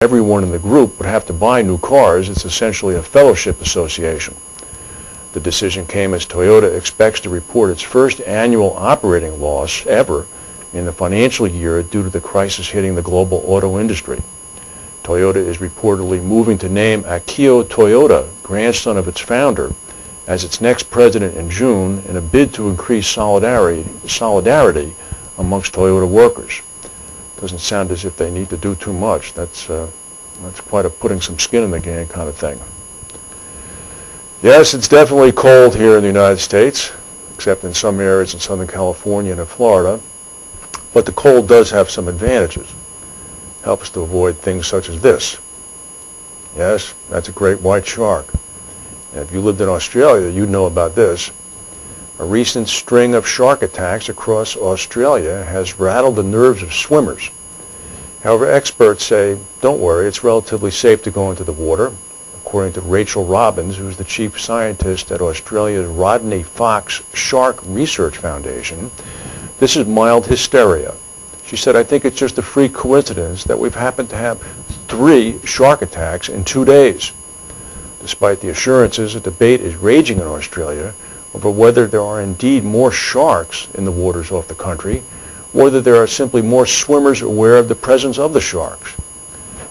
everyone in the group would have to buy new cars. It's essentially a fellowship association. The decision came as Toyota expects to report its first annual operating loss ever in the financial year due to the crisis hitting the global auto industry. Toyota is reportedly moving to name Akio Toyoda, grandson of its founder, as its next president in June in a bid to increase solidarity amongst Toyota workers. Doesn't sound as if they need to do too much. That's quite a putting some skin in the game kind of thing. Yes, it's definitely cold here in the United States, except in some areas in Southern California and in Florida. But the cold does have some advantages. It helps to avoid things such as this. Yes, that's a great white shark. And if you lived in Australia, you'd know about this. A recent string of shark attacks across Australia has rattled the nerves of swimmers. However, experts say, don't worry, it's relatively safe to go into the water. According to Rachel Robbins, who's the chief scientist at Australia's Rodney Fox Shark Research Foundation, this is mild hysteria. She said, I think it's just a freak coincidence that we've happened to have 3 shark attacks in 2 days. Despite the assurances, a debate is raging in Australia over whether there are indeed more sharks in the waters off the country, or whether there are simply more swimmers aware of the presence of the sharks.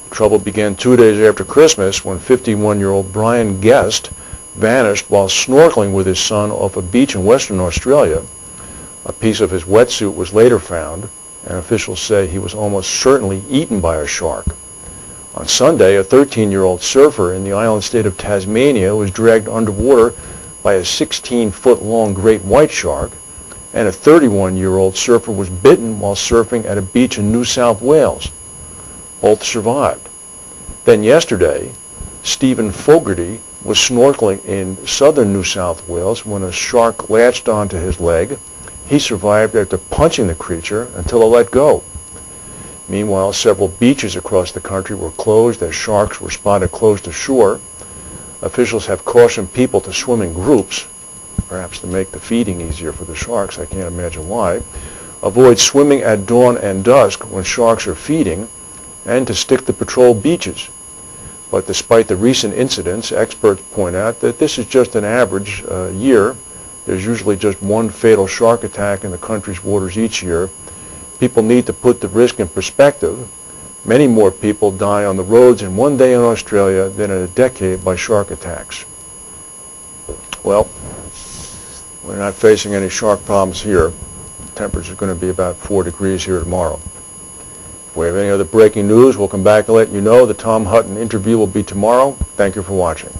The trouble began 2 days after Christmas when 51-year-old Brian Guest vanished while snorkeling with his son off a beach in Western Australia. A piece of his wetsuit was later found, and officials say he was almost certainly eaten by a shark. On Sunday, a 13-year-old surfer in the island state of Tasmania was dragged underwater by a 16-foot-long great white shark, and a 31-year-old surfer was bitten while surfing at a beach in New South Wales. Both survived. Then yesterday, Stephen Fogarty was snorkeling in southern New South Wales when a shark latched onto his leg. He survived after punching the creature until it let go. Meanwhile, several beaches across the country were closed as sharks were spotted close to shore. Officials have cautioned people to swim in groups, perhaps to make the feeding easier for the sharks. I can't imagine why. Avoid swimming at dawn and dusk when sharks are feeding, and to stick to patrol beaches. But despite the recent incidents, experts point out that this is just an average year. There's usually just 1 fatal shark attack in the country's waters each year. People need to put the risk in perspective. Many more people die on the roads in 1 day in Australia than in a decade by shark attacks. Well, we're not facing any shark problems here. The temperature is going to be about 4 degrees here tomorrow. If we have any other breaking news, we'll come back and let you know. The Tom Hutton interview will be tomorrow. Thank you for watching.